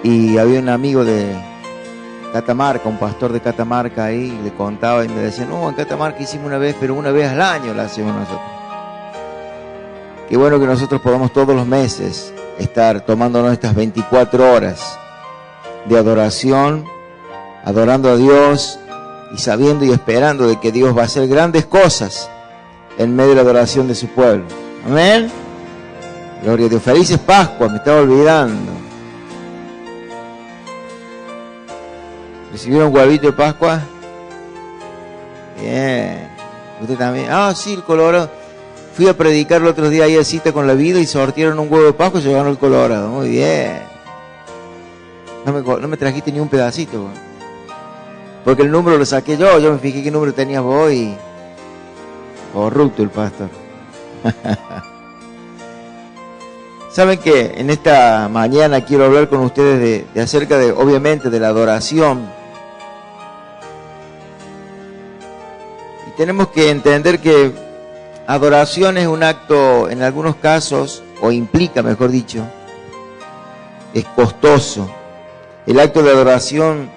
Y había un amigo de Catamarca, un pastor de Catamarca ahí, le contaba y me decía, no, en Catamarca hicimos una vez, pero una vez al año la hacemos nosotros. Qué bueno que nosotros podamos todos los meses estar tomándonos estas 24 horas de adoración, adorando a Dios y sabiendo y esperando de que Dios va a hacer grandes cosas en medio de la adoración de su pueblo. Amén. Gloria a Dios. Felices Pascuas, me estaba olvidando. ¿Recibieron huevito de Pascua? Bien. ¿Usted también? Ah, sí, el Colorado. Fui a predicar el otro día ahí a Cita con la Vida y sortieron un huevo de Pascua y se ganó el Colorado. Muy bien. No me trajiste ni un pedacito, güey. Porque el número lo saqué yo me fijé qué número tenías vos y... corrupto el pastor. Saben que en esta mañana quiero hablar con ustedes de acerca de, obviamente, de la adoración. Y tenemos que entender que adoración es un acto, en algunos casos, o implica, mejor dicho, es costoso. El acto de adoración,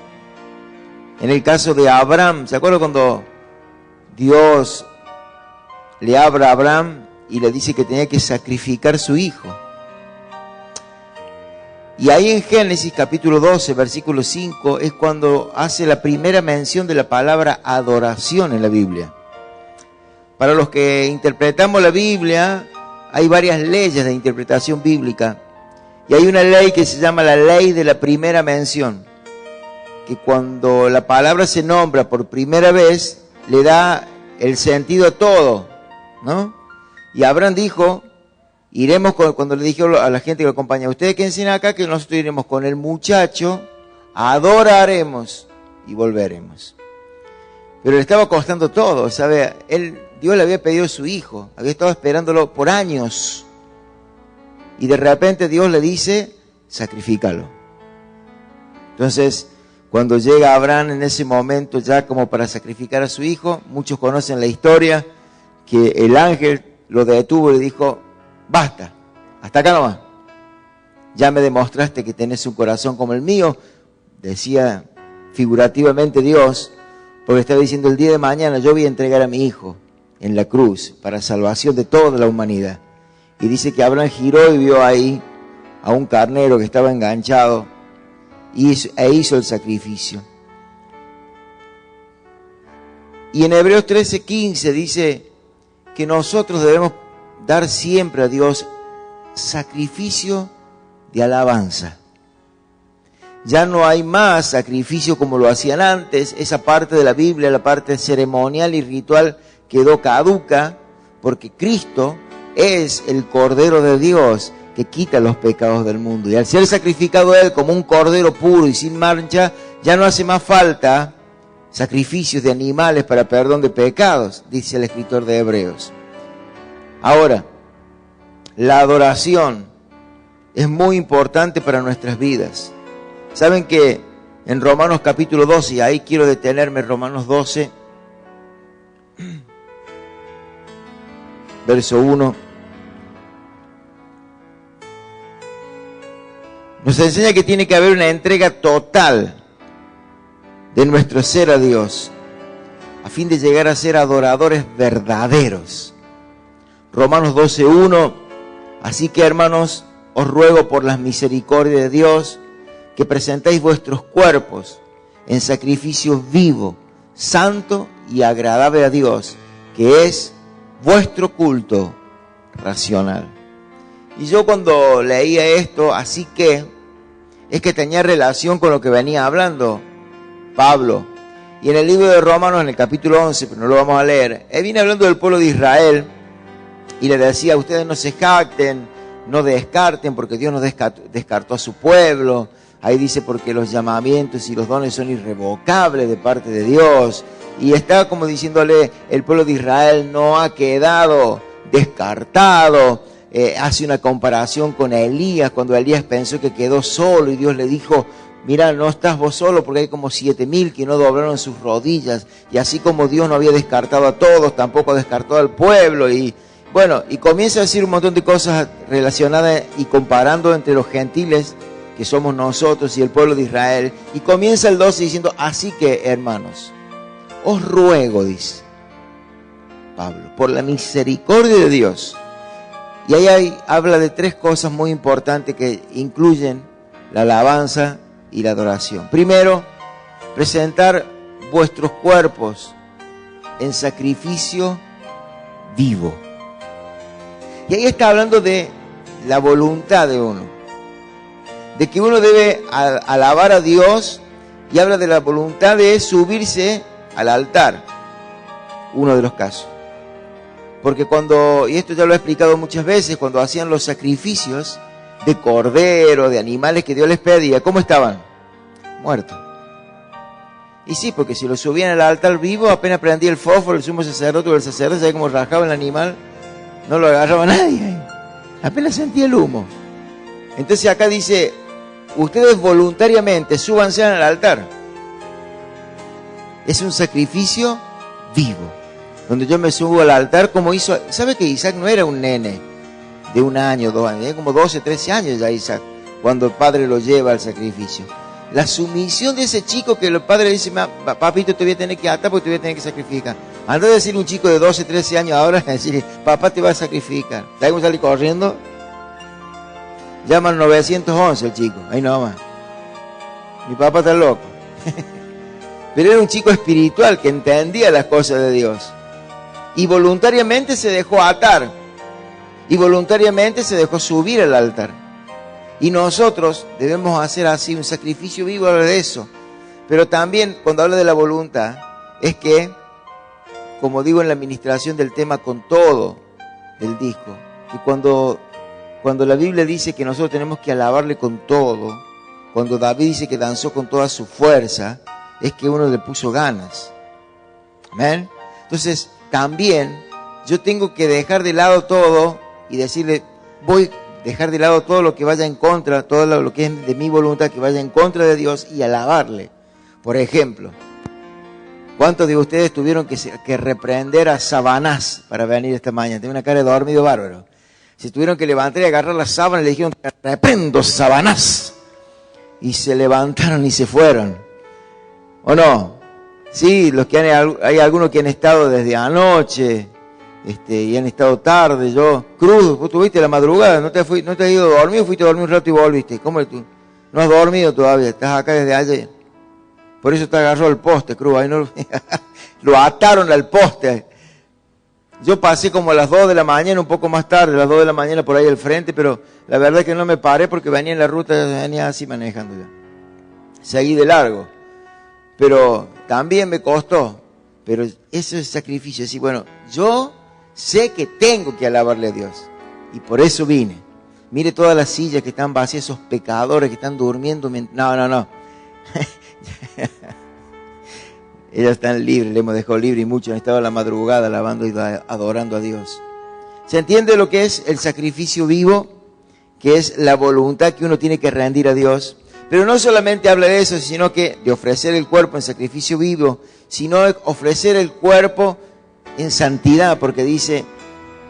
en el caso de Abraham, ¿se acuerdan cuando Dios le habla a Abraham y le dice que tenía que sacrificar su hijo? Y ahí en Génesis capítulo 12, versículo 5, es cuando hace la primera mención de la palabra adoración en la Biblia. Para los que interpretamos la Biblia, hay varias leyes de interpretación bíblica. Y hay una ley que se llama la ley de la primera mención, que cuando la palabra se nombra por primera vez, le da el sentido a todo, ¿no? Y Abraham dijo, iremos cuando le dijo a la gente que lo acompaña, ustedes que enseñan acá que nosotros iremos con el muchacho, adoraremos y volveremos. Pero le estaba costando todo, ¿sabe? Dios le había pedido a su hijo, había estado esperándolo por años. Y de repente Dios le dice, sacrifícalo. Entonces, cuando llega Abraham en ese momento ya como para sacrificar a su hijo, muchos conocen la historia, que el ángel lo detuvo y le dijo, basta, hasta acá nomás. Ya me demostraste que tenés un corazón como el mío, decía figurativamente Dios, porque estaba diciendo el día de mañana yo voy a entregar a mi hijo en la cruz para salvación de toda la humanidad. Y dice que Abraham giró y vio ahí a un carnero que estaba enganchado e hizo el sacrificio. Y en Hebreos 13:15 dice que nosotros debemos dar siempre a Dios sacrificio de alabanza. Ya no hay más sacrificio como lo hacían antes. Esa parte de la Biblia, la parte ceremonial y ritual, quedó caduca porque Cristo es el Cordero de Dios que quita los pecados del mundo. Y al ser sacrificado Él como un cordero puro y sin mancha, ya no hace más falta sacrificios de animales para perdón de pecados, dice el escritor de Hebreos. Ahora, la adoración es muy importante para nuestras vidas. Saben que en Romanos capítulo 12, y ahí quiero detenerme, Romanos 12, verso 1, nos enseña que tiene que haber una entrega total de nuestro ser a Dios, a fin de llegar a ser adoradores verdaderos. Romanos 12:1, así que hermanos, os ruego por las misericordias de Dios, que presentéis vuestros cuerpos en sacrificio vivo, santo y agradable a Dios, que es vuestro culto racional. Y yo cuando leía esto, así que, es que tenía relación con lo que venía hablando Pablo. Y en el libro de Romanos, en el capítulo 11, pero no lo vamos a leer, él viene hablando del pueblo de Israel y le decía, ustedes no se jacten, no descarten, porque Dios nos descartó a su pueblo. Ahí dice, porque los llamamientos y los dones son irrevocables de parte de Dios. Y está como diciéndole, el pueblo de Israel no ha quedado descartado. Hace una comparación con Elías, cuando Elías pensó que quedó solo y Dios le dijo, mira, no estás vos solo porque hay como 7,000 que no doblaron sus rodillas. Y así como Dios no había descartado a todos, tampoco descartó al pueblo. Y bueno, y comienza a decir un montón de cosas relacionadas y comparando entre los gentiles que somos nosotros y el pueblo de Israel. Y comienza el 12 diciendo, así que, hermanos, os ruego, dice Pablo, por la misericordia de Dios. Y ahí habla de tres cosas muy importantes que incluyen la alabanza y la adoración. Primero, presentar vuestros cuerpos en sacrificio vivo. Y ahí está hablando de la voluntad de uno, de que uno debe alabar a Dios, y habla de la voluntad de subirse al altar, uno de los casos. Porque cuando, y esto ya lo he explicado muchas veces, cuando hacían los sacrificios de cordero, de animales que Dios les pedía, ¿cómo estaban? Muertos. Y sí, porque si lo subían al altar vivo, apenas prendía el fósforo, el sumo sacerdote o el sacerdote, ¿sabía cómo rajaba el animal? No lo agarraba nadie. Apenas sentía el humo. Entonces acá dice, ustedes voluntariamente súbanse al altar. Es un sacrificio vivo, donde yo me subo al altar como hizo. ¿Sabe que Isaac no era un nene de 1 año, 2 años? Era como 12, 13 años ya Isaac, cuando el padre lo lleva al sacrificio. La sumisión de ese chico que el padre dice, papito, te voy a tener que atar porque te voy a tener que sacrificar. Anda a decir un chico de 12, 13 años ahora, decir, papá te va a sacrificar. ¿Sabes cómo sale corriendo? Llama al 911 el chico, ahí nomás. Mi papá está loco. Pero era un chico espiritual que entendía las cosas de Dios. Y voluntariamente se dejó atar. Y voluntariamente se dejó subir al altar. Y nosotros debemos hacer así un sacrificio vivo, habla de eso. Pero también cuando habla de la voluntad, es que, como digo en la administración del tema con todo del disco, que cuando la Biblia dice que nosotros tenemos que alabarle con todo, cuando David dice que danzó con toda su fuerza, es que uno le puso ganas. ¿Amén? Entonces, también yo tengo que dejar de lado todo y decirle, voy a dejar de lado todo lo que vaya en contra, todo lo que es de mi voluntad que vaya en contra de Dios y alabarle. Por ejemplo, ¿cuántos de ustedes tuvieron que reprender a Sabanás para venir esta mañana? Tiene una cara de dormido bárbaro. Se tuvieron que levantar y agarrar la sábana y le dijeron, reprendo Sabanás. Y se levantaron y se fueron. ¿O no? Sí, hay algunos que han estado desde anoche, y han estado tarde. Cruz, vos tuviste la madrugada, no te has ido a dormir, fuiste a dormir un rato y volviste. ¿Cómo tú? No has dormido todavía, estás acá desde ayer. Por eso te agarró el poste, Cruz, ahí no lo ataron al poste. Yo pasé como a las 2 de la mañana, un poco más tarde, a las 2 de la mañana por ahí al frente, pero la verdad es que no me paré porque venía en la ruta, venía así manejando ya. Seguí de largo. Pero también me costó. Pero eso es sacrificio. Así, bueno, yo sé que tengo que alabarle a Dios. Y por eso vine. Mire todas las sillas que están vacías, esos pecadores que están durmiendo. No. Ellos están libres, le hemos dejado libre y muchos han estado a la madrugada alabando y adorando a Dios. ¿Se entiende lo que es el sacrificio vivo? Que es la voluntad que uno tiene que rendir a Dios. Pero no solamente habla de eso, sino que de ofrecer el cuerpo en sacrificio vivo, sino de ofrecer el cuerpo en santidad, porque dice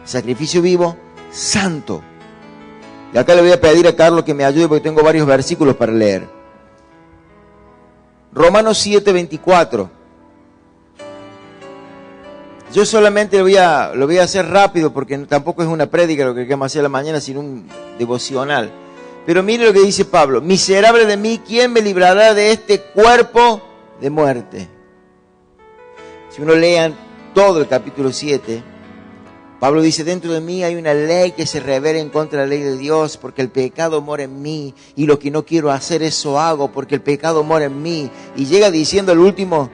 sacrificio vivo, santo. Y acá le voy a pedir a Carlos que me ayude porque tengo varios versículos para leer. Romanos 7:24. Yo solamente lo voy a hacer rápido porque tampoco es una prédica lo que queremos hacer a la mañana, sino un devocional. Pero mire lo que dice Pablo. Miserable de mí, ¿quién me librará de este cuerpo de muerte? Si uno lea todo el capítulo 7, Pablo dice, dentro de mí hay una ley que se revela en contra de la ley de Dios, porque el pecado mora en mí, y lo que no quiero hacer, eso hago, porque el pecado mora en mí. Y llega diciendo el último,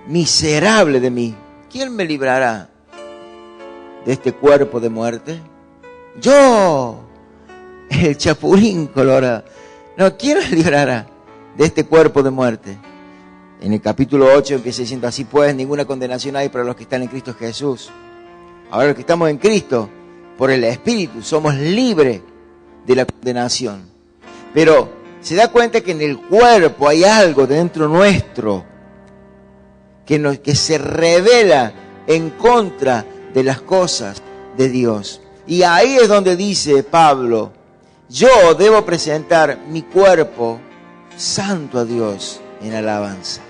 miserable de mí, ¿quién me librará de este cuerpo de muerte? Yo, el chapulín colorado. No, ¿quién me librará de este cuerpo de muerte? En el capítulo 8 empieza diciendo, así pues, ninguna condenación hay para los que están en Cristo Jesús. Ahora los que estamos en Cristo, por el Espíritu, somos libres de la condenación. Pero se da cuenta que en el cuerpo hay algo dentro nuestro que se revela en contra de las cosas de Dios. Y ahí es donde dice Pablo, Yo debo presentar mi cuerpo santo a Dios en alabanza.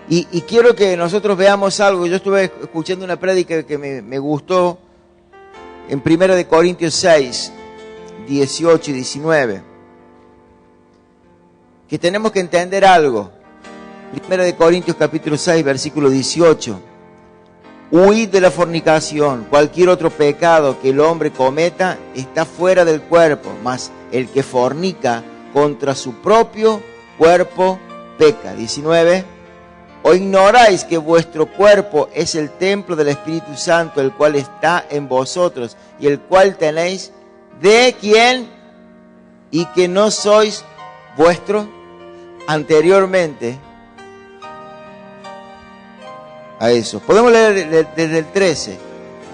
Y quiero que nosotros veamos algo. Yo estuve escuchando una prédica que me gustó en 1 Corintios 6, 18 y 19. Que tenemos que entender algo. 1 Corintios capítulo 6, versículo 18. Huid de la fornicación. Cualquier otro pecado que el hombre cometa está fuera del cuerpo, mas el que fornica contra su propio cuerpo peca. 19. ¿O ignoráis que vuestro cuerpo es el templo del Espíritu Santo, el cual está en vosotros y el cual tenéis de quién y que no sois vuestro? Anteriormente a eso. Podemos leer desde el 13.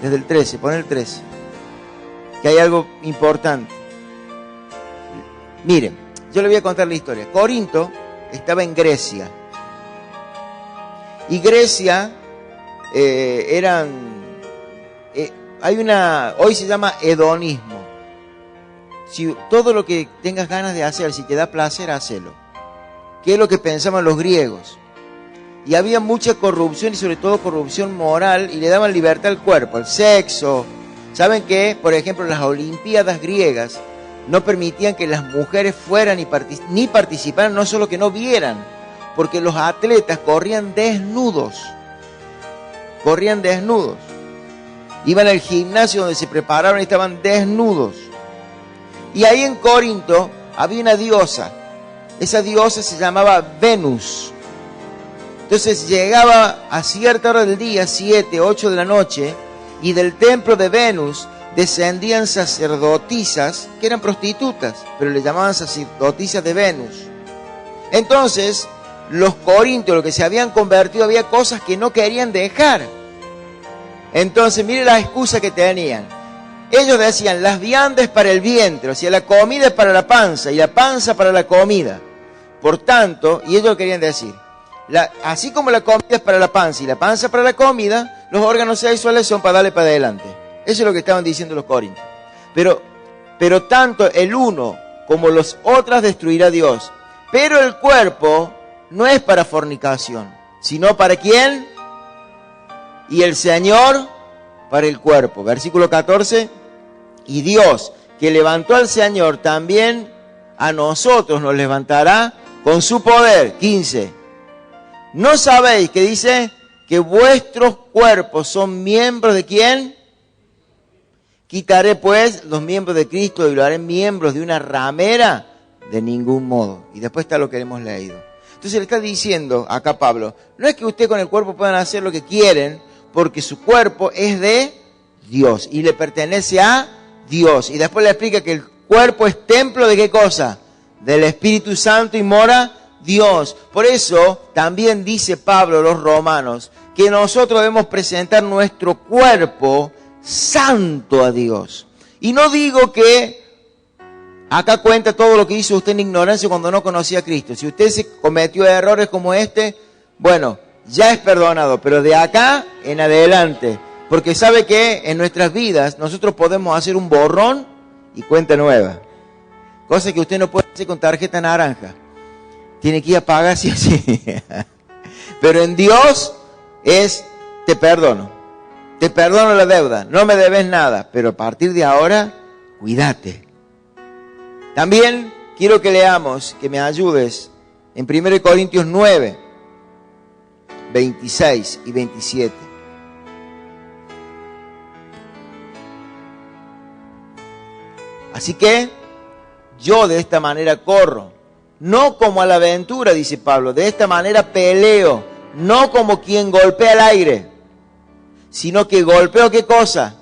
Desde el 13, pon el 13. Que hay algo importante. Miren, yo le voy a contar la historia. Corinto estaba en Grecia. Y Grecia hoy se llama hedonismo. Si todo lo que tengas ganas de hacer, si te da placer, hacelo. ¿Qué es lo que pensaban los griegos? Y había mucha corrupción y sobre todo corrupción moral y le daban libertad al cuerpo, al sexo. ¿Saben qué? Por ejemplo, las Olimpiadas griegas no permitían que las mujeres fueran ni participaran, no solo que no vieran, porque los atletas corrían desnudos. Corrían desnudos. Iban al gimnasio donde se preparaban y estaban desnudos. Y ahí en Corinto había una diosa. Esa diosa se llamaba Venus. Entonces llegaba a cierta hora del día, 7, 8 de la noche, y del templo de Venus descendían sacerdotisas, que eran prostitutas, pero le llamaban sacerdotisas de Venus. Entonces, los corintios, los que se habían convertido, había cosas que no querían dejar. Entonces, mire la excusa que tenían. Ellos decían, las viandas para el vientre, o sea, la comida es para la panza, y la panza para la comida. Por tanto, y ellos querían decir, así como la comida es para la panza y la panza para la comida, los órganos sexuales son para darle para adelante. Eso es lo que estaban diciendo los corintios. Pero tanto el uno como los otros destruirá Dios. Pero el cuerpo no es para fornicación, sino para ¿quién? Y el Señor para el cuerpo. Versículo 14. Y Dios, que levantó al Señor, también a nosotros nos levantará con su poder. 15. ¿No sabéis que dice que vuestros cuerpos son miembros de quién? Quitaré pues los miembros de Cristo y lo haré miembros de una ramera. De ningún modo. Y después está lo que hemos leído. Entonces le está diciendo acá Pablo, no es que usted con el cuerpo puedan hacer lo que quieren, porque su cuerpo es de Dios y le pertenece a Dios. Y después le explica que el cuerpo es templo de ¿qué cosa? Del Espíritu Santo y mora Dios. Por eso también dice Pablo a los romanos que nosotros debemos presentar nuestro cuerpo santo a Dios. Y no digo que acá cuenta todo lo que hizo usted en ignorancia cuando no conocía a Cristo. Si usted se cometió errores como este, bueno, ya es perdonado, pero de acá en adelante. Porque sabe que en nuestras vidas nosotros podemos hacer un borrón y cuenta nueva. Cosa que usted no puede hacer con tarjeta naranja. Tiene que ir a pagar sí o sí. Pero en Dios es, te perdono la deuda, no me debes nada, pero a partir de ahora, cuídate. También quiero que leamos, que me ayudes, en 1 Corintios 9, 26 y 27. Así que, yo de esta manera corro, no como a la aventura, dice Pablo, de esta manera peleo, no como quien golpea el aire, sino que golpeo ¿qué cosa?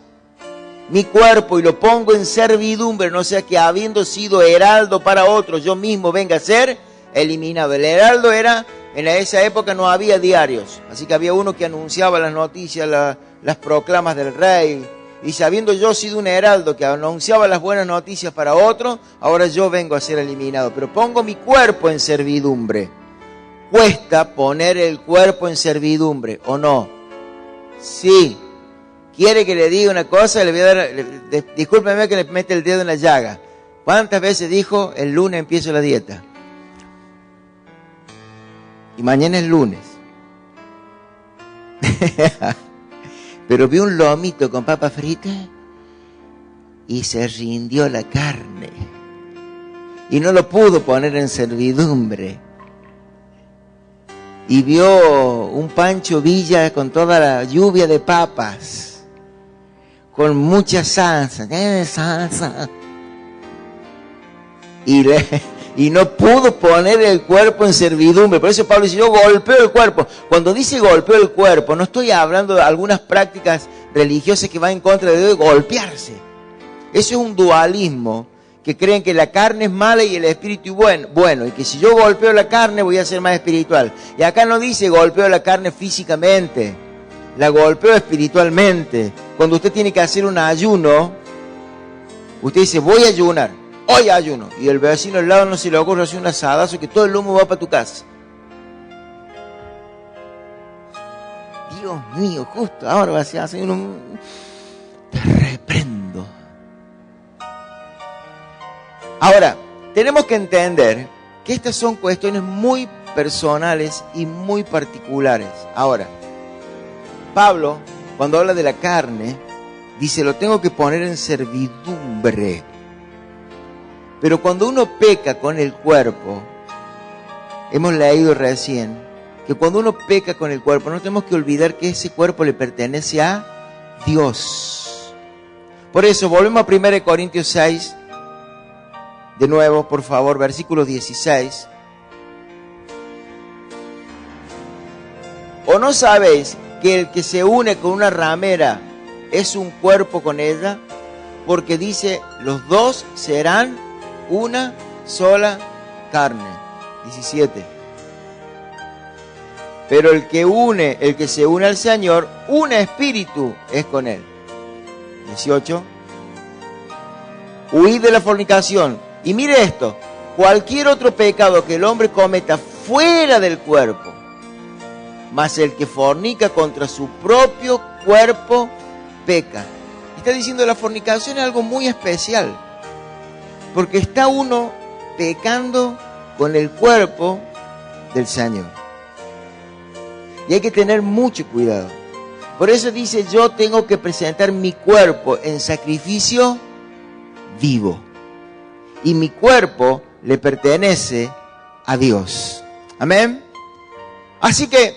Mi cuerpo y lo pongo en servidumbre, no sea que habiendo sido heraldo para otros, yo mismo venga a ser eliminado. El heraldo era, en esa época no había diarios, así que había uno que anunciaba las noticias, las proclamas del rey. Dice, habiendo yo sido un heraldo que anunciaba las buenas noticias para otro, ahora yo vengo a ser eliminado. Pero pongo mi cuerpo en servidumbre. Cuesta poner el cuerpo en servidumbre, ¿o no? Sí. ¿Quiere que le diga una cosa? Le voy a dar, discúlpeme que le mete el dedo en la llaga. ¿Cuántas veces dijo, el lunes empiezo la dieta? Y mañana es lunes. Pero vi un lomito con papa frita y se rindió la carne. Y no lo pudo poner en servidumbre. Y vio un Pancho Villa con toda la lluvia de papas, con mucha salsa, salsa. Y no pudo poner el cuerpo en servidumbre. Por eso Pablo dice, yo golpeo el cuerpo. Cuando dice golpeo el cuerpo, no estoy hablando de algunas prácticas religiosas que van en contra de Dios, de golpearse. Eso es un dualismo, que creen que la carne es mala y el espíritu bueno, y que si yo golpeo la carne voy a ser más espiritual. Y acá no dice golpeo la carne físicamente, la golpeo espiritualmente. Cuando usted tiene que hacer un ayuno, usted dice, voy a ayunar. Hoy ayuno. Y el vecino al lado no se le ocurre hacer un asadazo que todo el humo va para tu casa. Dios mío, justo ahora va a hacer un... Te reprendo. Ahora, tenemos que entender que estas son cuestiones muy personales y muy particulares. Ahora, Pablo, cuando habla de la carne, dice, lo tengo que poner en servidumbre. Pero cuando uno peca con el cuerpo, hemos leído recién, que cuando uno peca con el cuerpo, no tenemos que olvidar que ese cuerpo le pertenece a Dios. Por eso, volvemos a 1 Corintios 6, de nuevo, por favor, versículo 16. ¿O no sabéis que el que se une con una ramera es un cuerpo con ella? Porque dice, los dos serán una sola carne. 17. Pero el que se une al Señor, un espíritu es con él. 18. Huid de la fornicación. Y mire esto, cualquier otro pecado que el hombre cometa fuera del cuerpo, mas el que fornica contra su propio cuerpo, peca. Está diciendo la fornicación es algo muy especial, porque está uno pecando con el cuerpo del Señor. Y hay que tener mucho cuidado. Por eso dice, yo tengo que presentar mi cuerpo en sacrificio vivo. Y mi cuerpo le pertenece a Dios. Amén. Así que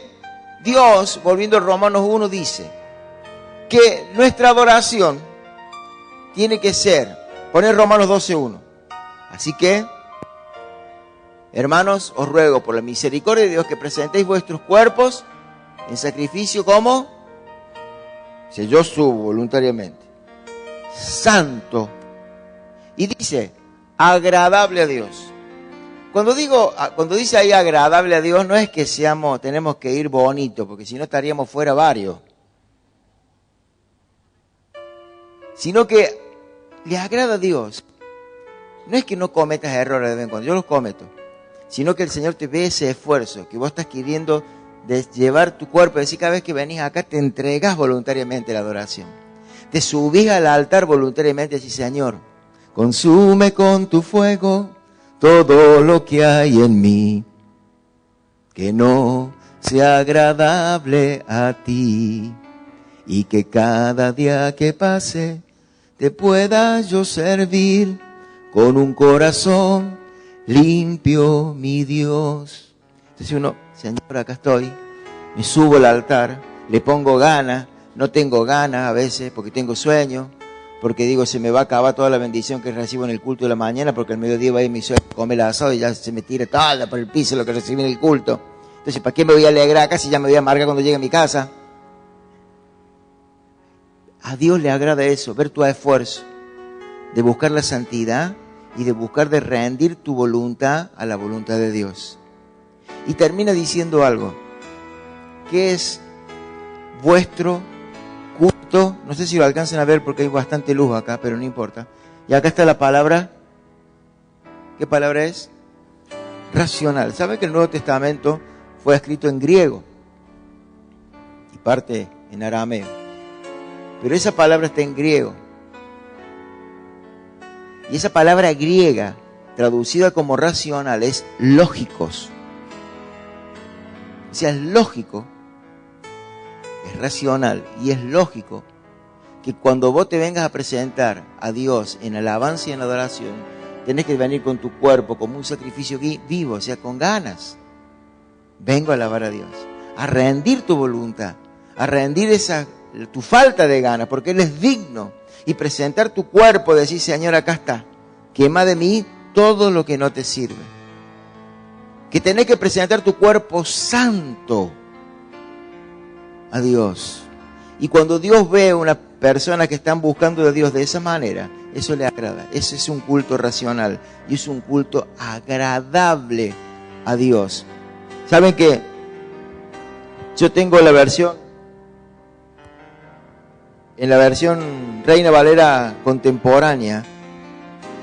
Dios, volviendo a Romanos 1, dice que nuestra adoración tiene que ser, poner Romanos 12:1. Así que, hermanos, os ruego por la misericordia de Dios que presentéis vuestros cuerpos en sacrificio como, si yo subo voluntariamente, santo. Y dice, agradable a Dios. Cuando dice ahí agradable a Dios, no es que tenemos que ir bonito, porque si no estaríamos fuera varios. Sino que le agrada a Dios. No es que no cometas errores de vez en cuando, yo los cometo. Sino que el Señor te ve ese esfuerzo, que vos estás queriendo de llevar tu cuerpo, es decir, cada vez que venís acá te entregas voluntariamente la adoración. Te subís al altar voluntariamente y decís, Señor, consume con tu fuego todo lo que hay en mí, que no sea agradable a ti, y que cada día que pase te pueda yo servir con un corazón limpio, mi Dios. Entonces uno, Señor, acá estoy, me subo al altar, le pongo ganas, no tengo ganas a veces porque tengo sueño, porque digo, se me va a acabar toda la bendición que recibo en el culto de la mañana, porque al mediodía va a ir mi sueño, come el asado y ya se me tira toda por el piso lo que recibí en el culto. Entonces, ¿para qué me voy a alegrar acá si ya me voy a amargar cuando llegue a mi casa? A Dios le agrada eso, ver tu esfuerzo de buscar la santidad y de buscar de rendir tu voluntad a la voluntad de Dios. Y termina diciendo algo, que es vuestro culto, no sé si lo alcancen a ver porque hay bastante luz acá, pero no importa. Y acá está la palabra, ¿qué palabra es? Racional. ¿Saben que el Nuevo Testamento fue escrito en griego y parte en arameo? Pero esa palabra está en griego. Y esa palabra griega, traducida como racional, es lógicos. O sea, es lógico, es racional y es lógico que cuando vos te vengas a presentar a Dios en alabanza y en adoración, tenés que venir con tu cuerpo como un sacrificio vivo, o sea, con ganas. Vengo a alabar a Dios, a rendir tu voluntad, a rendir tu falta de ganas, porque Él es digno. Y presentar tu cuerpo, decir, Señor, acá está, quema de mí todo lo que no te sirve. Que tenés que presentar tu cuerpo santo a Dios. Y cuando Dios ve a una persona que están buscando a Dios de esa manera, eso le agrada. Ese es un culto racional y es un culto agradable a Dios. ¿Saben qué? Yo tengo la versión, en la versión Reina Valera contemporánea,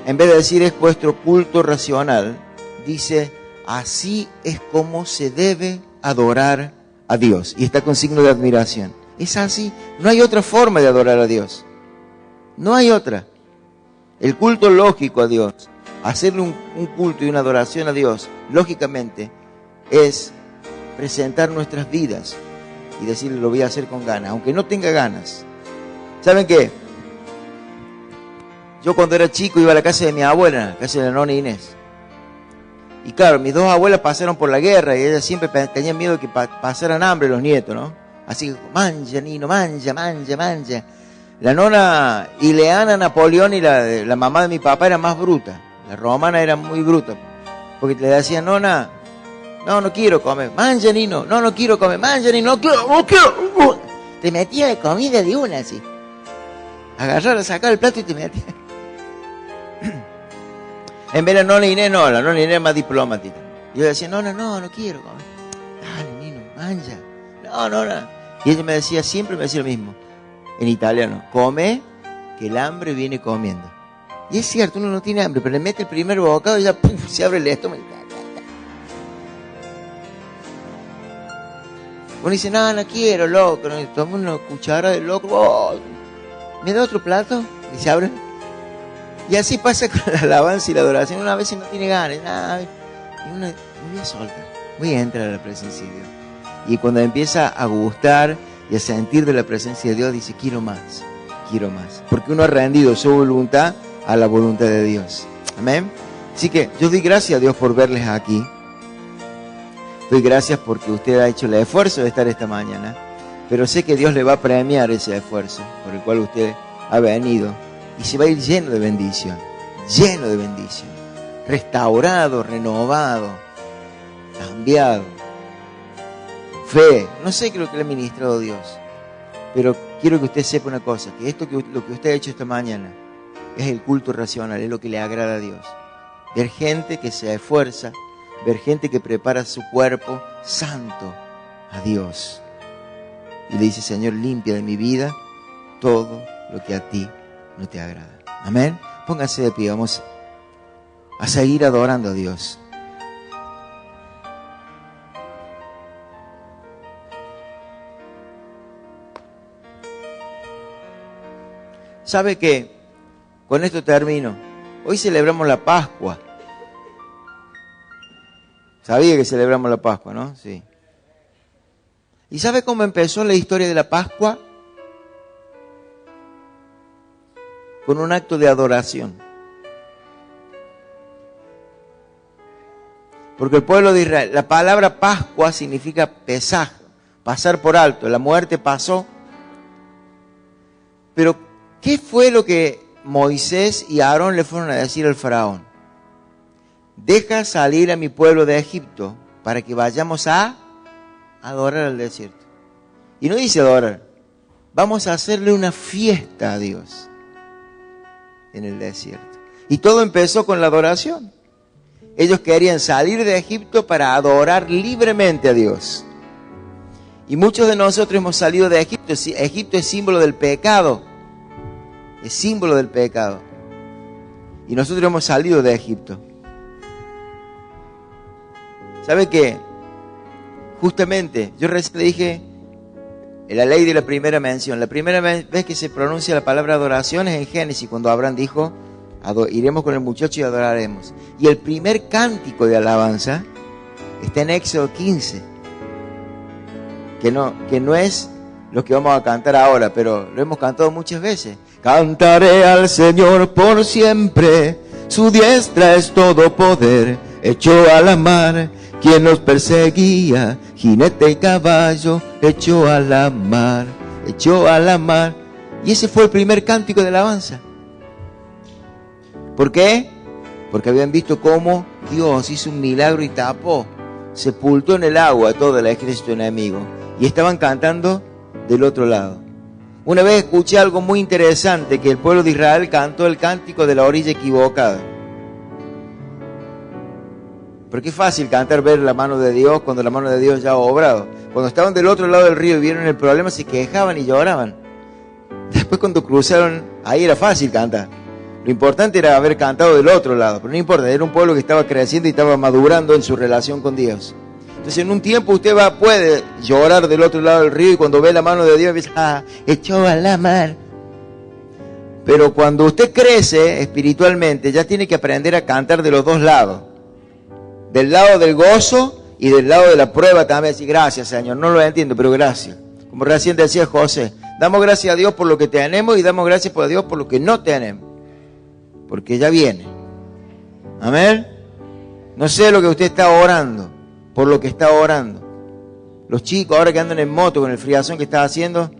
en vez de decir es vuestro culto racional, dice, así es como se debe adorar a Dios. Y está con signo de admiración. Es así, no hay otra forma de adorar a Dios. No hay otra. El culto lógico a Dios, hacerle un culto y una adoración a Dios, lógicamente, es presentar nuestras vidas y decirle, lo voy a hacer con ganas, aunque no tenga ganas. ¿Saben qué? Yo cuando era chico iba a la casa de mi abuela, casa de la nona Inés. Y claro, mis dos abuelas pasaron por la guerra y ellas siempre tenían miedo de que pasaran hambre los nietos, ¿no? Así que, mancha, Nino, mancha. La nona Ileana Napoleón y la mamá de mi papá era más bruta. La romana era muy bruta. Porque le decían, nona, no quiero comer. Mancha, Nino, no quiero comer. Mancha, Nino, no quiero. Te metía de comida de una así. Agarrar, sacar el plato y te metía. En vez de la nona Inés, no, la nona Inés es más diplomática. Yo decía, no quiero comer. Dale, Nino, mancha. No. Y ella siempre me decía lo mismo. En italiano, come, que el hambre viene comiendo. Y es cierto, uno no tiene hambre, pero le mete el primer bocado y ya se abre el estómago. Uno dice, no quiero, loco, no, toma una cuchara de loco, oh, ¿me da otro plato? Y se abre. Y así pasa con la alabanza y la adoración. Una vez no tiene ganas, y uno voy a soltar, voy a entrar a la presencia de Dios. Y cuando empieza a gustar y a sentir de la presencia de Dios, dice, quiero más. Porque uno ha rendido su voluntad a la voluntad de Dios. Amén. Así que yo doy gracias a Dios por verles aquí. Doy gracias porque usted ha hecho el esfuerzo de estar esta mañana. Pero sé que Dios le va a premiar ese esfuerzo por el cual usted ha venido. Y se va a ir lleno de bendición. Restaurado, renovado, cambiado. Fe, no sé qué es lo que le ha ministrado Dios, pero quiero que usted sepa una cosa, que lo que usted ha hecho esta mañana es el culto racional, es lo que le agrada a Dios. Ver gente que se esfuerza, ver gente que prepara su cuerpo santo a Dios. Y le dice, Señor, limpia de mi vida todo lo que a ti no te agrada. Amén. Pónganse de pie, vamos a seguir adorando a Dios. ¿Sabe qué? Con esto termino. Hoy celebramos la Pascua. Sabía que celebramos la Pascua, ¿no? Sí. ¿Y sabe cómo empezó la historia de la Pascua? Con un acto de adoración. Porque el pueblo de Israel, la palabra Pascua significa pesaj, pasar por alto. La muerte pasó. Pero ¿qué fue lo que Moisés y Aarón le fueron a decir al faraón? Deja salir a mi pueblo de Egipto para que vayamos a adorar al desierto. Y no dice adorar, vamos a hacerle una fiesta a Dios en el desierto. Y todo empezó con la adoración. Ellos querían salir de Egipto para adorar libremente a Dios. Y muchos de nosotros hemos salido de Egipto. Egipto es símbolo del pecado. Es símbolo del pecado. Y nosotros hemos salido de Egipto. ¿Sabe qué? Justamente, yo recién le dije en la ley de la primera mención. La primera vez que se pronuncia la palabra adoración es en Génesis, cuando Abraham dijo, Iremos con el muchacho y adoraremos. Y el primer cántico de alabanza está en Éxodo 15. Que no es lo que vamos a cantar ahora, pero lo hemos cantado muchas veces. Cantaré al Señor por siempre, su diestra es todo poder. Echó a la mar quien nos perseguía, jinete y caballo, echó a la mar, echó a la mar. Y ese fue el primer cántico de alabanza. ¿Por qué? Porque habían visto cómo Dios hizo un milagro y tapó, sepultó en el agua a todo el ejército enemigo. Y estaban cantando del otro lado. Una vez escuché algo muy interesante, que el pueblo de Israel cantó el cántico de la orilla equivocada. Porque es fácil cantar ver la mano de Dios cuando la mano de Dios ya ha obrado. Cuando estaban del otro lado del río y vieron el problema, se quejaban y lloraban. Después cuando cruzaron, ahí era fácil cantar. Lo importante era haber cantado del otro lado, pero no importa, era un pueblo que estaba creciendo y estaba madurando en su relación con Dios. Entonces en un tiempo usted puede llorar del otro lado del río y cuando ve la mano de Dios empieza, echó a la mar. Pero cuando usted crece espiritualmente, ya tiene que aprender a cantar de los dos lados. Del lado del gozo y del lado de la prueba también. Decir, gracias Señor, no lo entiendo, pero gracias. Como recién decía José, damos gracias a Dios por lo que tenemos y damos gracias a Dios por lo que no tenemos. Porque ya viene. Amén. No sé lo que usted está orando, por lo que está orando. Los chicos ahora que andan en moto con el friazón que está haciendo,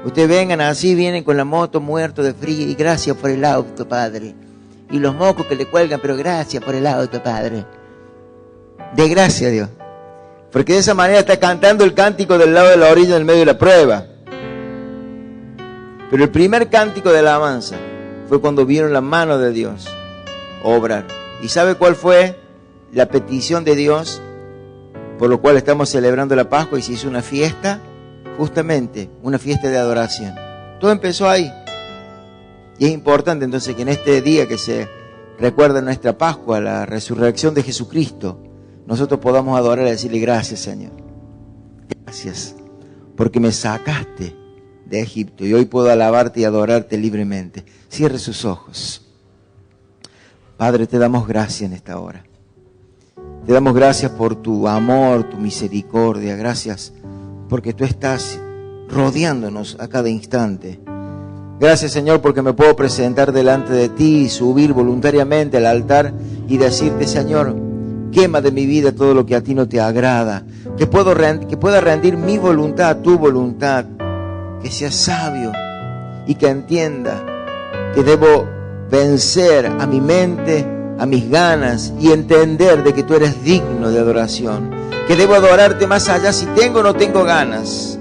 ustedes vengan así, vienen con la moto muerto de frío y gracias por el auto, Padre. Y los mocos que le cuelgan, pero gracias por el auto, Padre. De gracia a Dios. Porque de esa manera está cantando el cántico del lado de la orilla en el medio de la prueba. Pero el primer cántico de alabanza fue cuando vieron la mano de Dios obrar. ¿Y sabe cuál fue la petición de Dios? Por lo cual estamos celebrando la Pascua y se hizo una fiesta, justamente una fiesta de adoración. Todo empezó ahí. Y es importante entonces que en este día que se recuerda nuestra Pascua, la resurrección de Jesucristo, nosotros podamos adorar y decirle gracias Señor. Gracias porque me sacaste de Egipto y hoy puedo alabarte y adorarte libremente. Cierre sus ojos. Padre, te damos gracias en esta hora. Te damos gracias por tu amor, tu misericordia. Gracias porque tú estás rodeándonos a cada instante. Gracias, Señor, porque me puedo presentar delante de ti y subir voluntariamente al altar y decirte, Señor, quema de mi vida todo lo que a ti no te agrada. Que pueda rendir mi voluntad a tu voluntad. Que sea sabio y que entienda que debo vencer a mi mente, a mis ganas y entender de que tú eres digno de adoración. Que debo adorarte más allá si tengo o no tengo ganas.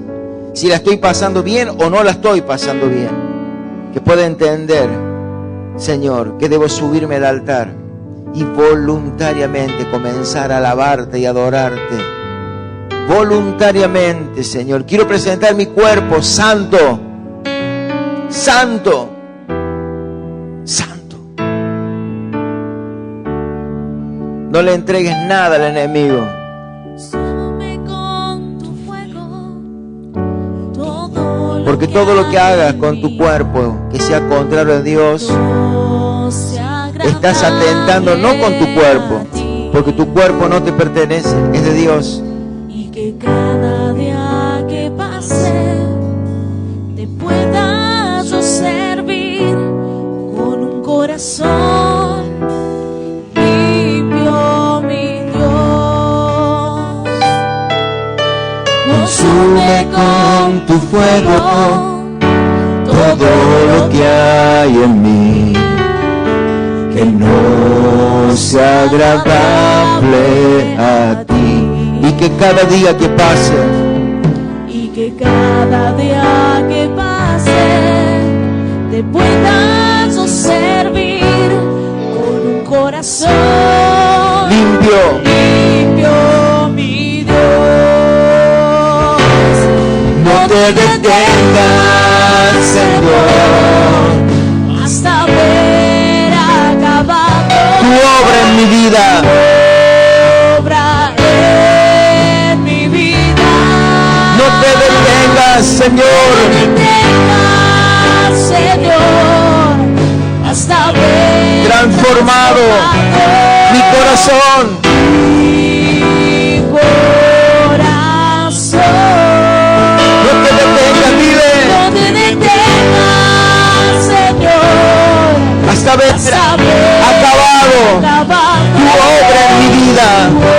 Si la estoy pasando bien o no la estoy pasando bien. Que pueda entender, Señor, que debo subirme al altar y voluntariamente comenzar a alabarte y adorarte. Voluntariamente, Señor. Quiero presentar mi cuerpo santo. Santo. Santo. No le entregues nada al enemigo. Porque todo lo que hagas con tu cuerpo que sea contrario a Dios, estás atentando no con tu cuerpo, porque tu cuerpo no te pertenece, es de Dios. Y que cada día que pase te pueda yo servir con un corazón limpio, mi Dios. Consume con tu fuego todo lo que hay en mí, que no sea agradable a ti. Y que cada día que pase, y que cada día que pase te pueda yo servir con un corazón limpio, limpio, mi Dios. no te detengas, Señor, hasta ver acabado tu obra en mi vida. obra en mi vida. No te detengas, Señor, No te detengas, Señor, hasta ver haber acabado tu obra en mi vida.